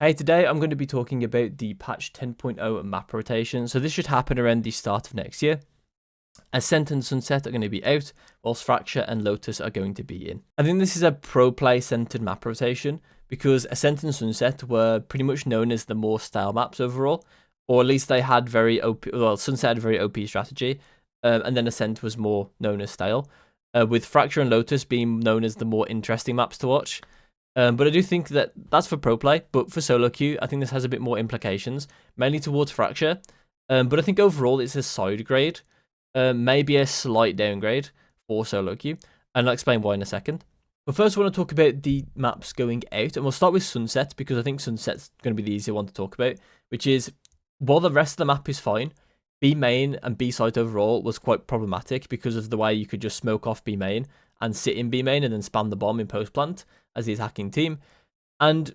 Hey, today I'm going to be talking about the patch 10.0 map rotation. So this should happen around the start of next year. Ascent and Sunset are going to be out, whilst Fracture and Lotus are going to be in. I think this is a pro play centered map rotation because Ascent and Sunset were pretty much known as the more style maps overall, or at least they had very OP. Well, Sunset had a very OP strategy, and then Ascent was more known as style, with Fracture and Lotus being known as the more interesting maps to watch. But I do think that that's for pro play, but for solo queue, I think this has a bit more implications, mainly towards Fracture. But I think overall it's a side grade, maybe a slight downgrade for solo queue, and I'll explain why in a second. But first, I want to talk about the maps going out, and we'll start with Sunset because I think Sunset's going to be the easier one to talk about, which is while the rest of the map is fine, B main and B site overall was quite problematic because of the way you could just smoke off B main and sit in B main and then spam the bomb in post plant as the attacking team. And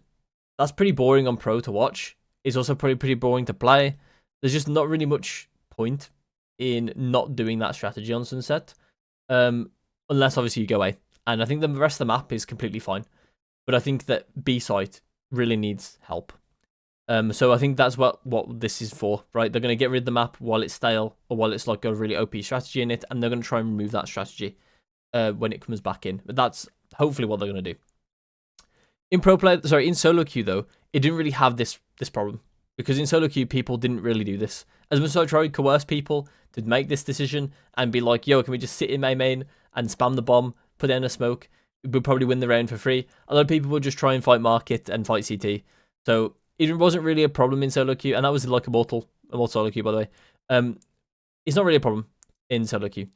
that's pretty boring on pro to watch. It's also pretty boring to play. There's just not really much point in not doing that strategy on Sunset. Unless obviously you go A. And I think the rest of the map is completely fine. But I think that B site really needs help. So I think that's what this is for, right? They're going to get rid of the map while it's stale or while it's like a really OP strategy in it, and they're going to try and remove that strategy when it comes back in. But that's hopefully what they're going to do. In solo queue though, it didn't really have this problem because in solo queue people didn't really do this. As much as I tried to coerce people to make this decision and be like, "Yo, can we just sit in my main and spam the bomb, put down a smoke? We'll probably win the round for free." A lot of people would just try and fight market and fight CT. So it wasn't really a problem in solo queue, and that was like a mortal solo queue by the way. It's not really a problem in solo queue.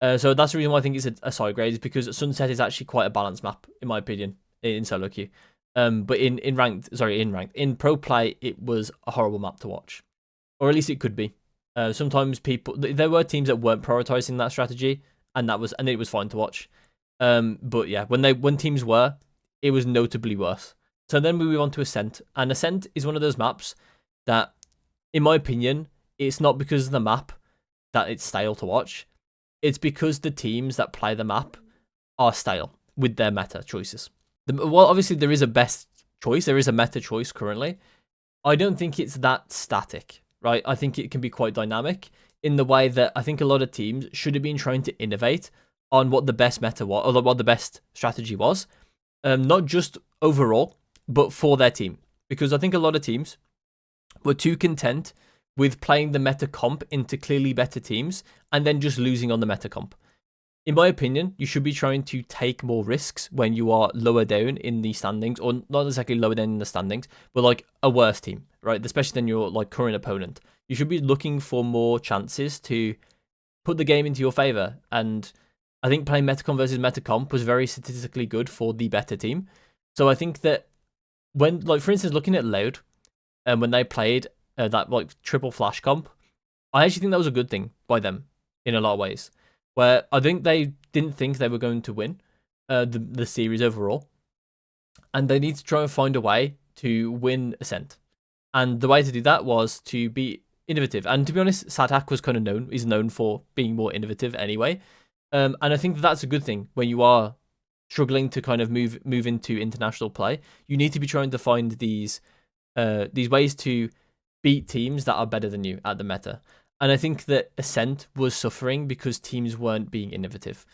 So that's the reason why I think it's a side grade, is because Sunset is actually quite a balanced map in my opinion in solo queue. But in pro play, it was a horrible map to watch, or at least it could be. Sometimes there were teams that weren't prioritizing that strategy, and it was fine to watch. But yeah, when teams were, it was notably worse. So then we move on to Ascent, and Ascent is one of those maps that, in my opinion, it's not because of the map that it's stale to watch. It's because the teams that play the map are stale with their meta choices. Well, obviously there is a best choice. There is a meta choice currently. I don't think it's that static, right? I think it can be quite dynamic in the way that I think a lot of teams should have been trying to innovate on what the best meta was, or what the best strategy was. Not just overall, but for their team. Because I think a lot of teams were too content with playing the meta comp into clearly better teams and then just losing on the meta comp. In my opinion, you should be trying to take more risks when you are lower down in the standings, or not exactly lower down in the standings, but like a worse team, right? Especially than your like current opponent. You should be looking for more chances to put the game into your favor. And I think playing Metacom versus Metacomp was very statistically good for the better team. So I think that when, like, for instance, looking at Loud, and when they played that like triple flash comp, I actually think that was a good thing by them in a lot of ways. Where I think they didn't think they were going to win the series overall, and they need to try and find a way to win Ascent. And the way to do that was to be innovative. And to be honest, Sadak was kind of is known for being more innovative anyway. And I think that's a good thing when you are struggling to kind of move into international play. You need to be trying to find these ways to beat teams that are better than you at the meta. And I think that Ascent was suffering because teams weren't being innovative,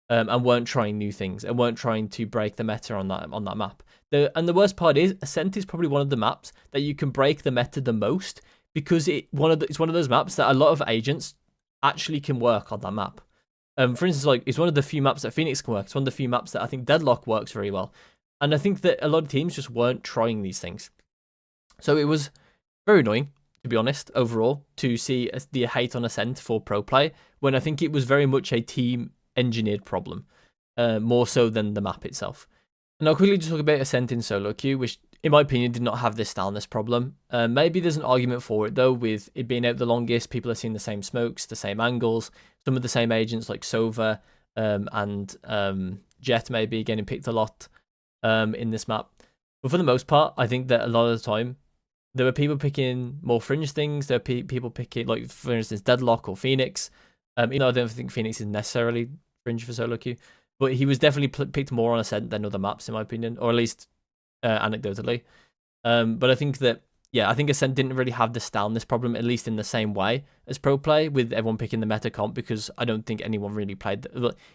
and weren't trying new things and weren't trying to break the meta on that map. And the worst part is Ascent is probably one of the maps that you can break the meta the most, because it's one of those maps that a lot of agents actually can work on that map. For instance, like, it's one of the few maps that Phoenix can work. It's one of the few maps that I think Deadlock works very well. And I think that a lot of teams just weren't trying these things. So it was very annoying, to be honest, overall, to see the hate on Ascent for pro play, when I think it was very much a team engineered problem, more so than the map itself. And I'll quickly just talk about Ascent in solo queue, which in my opinion did not have this staleness problem. Maybe there's an argument for it though, with it being out the longest. People are seeing the same smokes, the same angles, some of the same agents like Sova and Jet maybe getting picked a lot in this map. But for the most part, I think that a lot of the time there were people picking more fringe things. There were people picking, like, for instance, Deadlock or Phoenix. I don't think Phoenix is necessarily fringe for solo queue, but he was definitely picked more on Ascent than other maps, in my opinion, or at least anecdotally. But I think that, yeah, I think Ascent didn't really have this problem, at least in the same way as Pro Play, with everyone picking the meta comp, because I don't think anyone really played.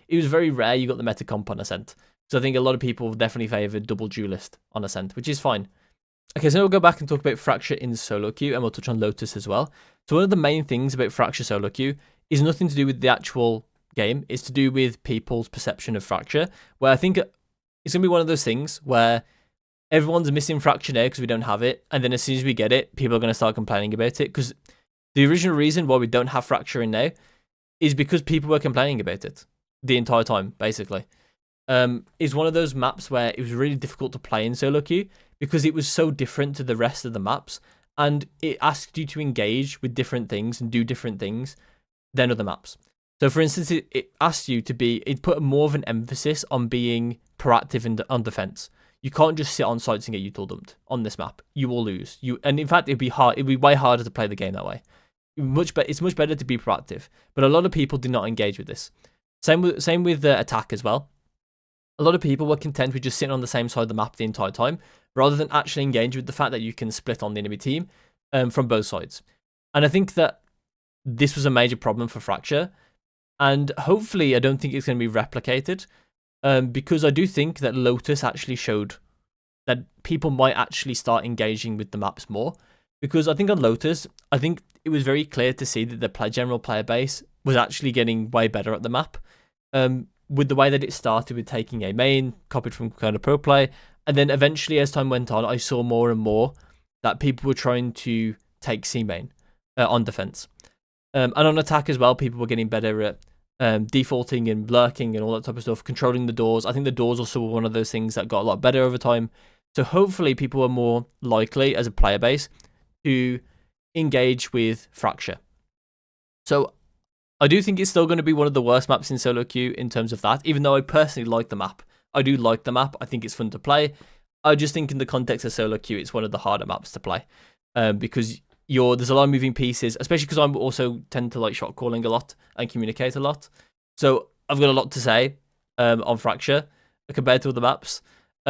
It was very rare you got the meta comp on Ascent. So I think a lot of people definitely favoured double duelist on Ascent, which is fine. Okay, so now we'll go back and talk about Fracture in solo queue, and we'll touch on Lotus as well. So one of the main things about Fracture solo queue is nothing to do with the actual game. It's to do with people's perception of Fracture, where I think it's going to be one of those things where everyone's missing Fracture now because we don't have it, and then as soon as we get it, people are going to start complaining about it, because the original reason why we don't have Fracture in now is because people were complaining about it the entire time, basically. Is one of those maps where it was really difficult to play in solo queue because it was so different to the rest of the maps, and it asked you to engage with different things and do different things than other maps. So for instance, it asked you to it put more of an emphasis on being proactive on defense. You can't just sit on sites and get util dumped on this map. You will lose. And in fact, it'd be way harder to play the game that way. It's much better to be proactive. But a lot of people did not engage with this. Same with the attack as well. A lot of people were content with just sitting on the same side of the map the entire time, rather than actually engage with the fact that you can split on the enemy team from both sides. And I think that this was a major problem for Fracture. And hopefully, I don't think it's going to be replicated. Because I do think that Lotus actually showed that people might actually start engaging with the maps more. Because I think on Lotus, I think it was very clear to see that the general player base was actually getting way better at the map. With the way that it started with taking a main, copied from kind of Pro Play, and then eventually as time went on, I saw more and more that people were trying to take C main on defense. And on attack as well, people were getting better at defaulting and lurking and all that type of stuff, controlling the doors. I think the doors also were one of those things that got a lot better over time. So hopefully people are more likely as a player base to engage with Fracture. So I do think it's still going to be one of the worst maps in solo queue in terms of that, even though I personally like the map. I do like the map. I think it's fun to play. I just think in the context of solo queue, it's one of the harder maps to play because there's a lot of moving pieces, especially because I'm also tend to like shot calling a lot and communicate a lot. So I've got a lot to say on Fracture compared to other maps.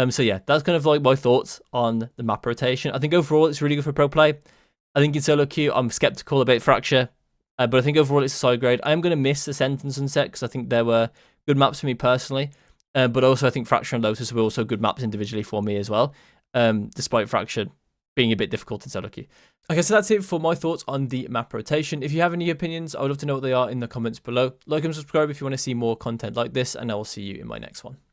So yeah, that's kind of like my thoughts on the map rotation. I think overall it's really good for Pro Play. I think in solo queue, I'm skeptical about Fracture. But I think overall it's a side grade. I am going to miss Ascent and Sunset because I think there were good maps for me personally. But also I think Fracture and Lotus were also good maps individually for me as well. Despite Fracture being a bit difficult in solo queue. Okay, so that's it for my thoughts on the map rotation. If you have any opinions, I would love to know what they are in the comments below. Like and subscribe if you want to see more content like this, and I will see you in my next one.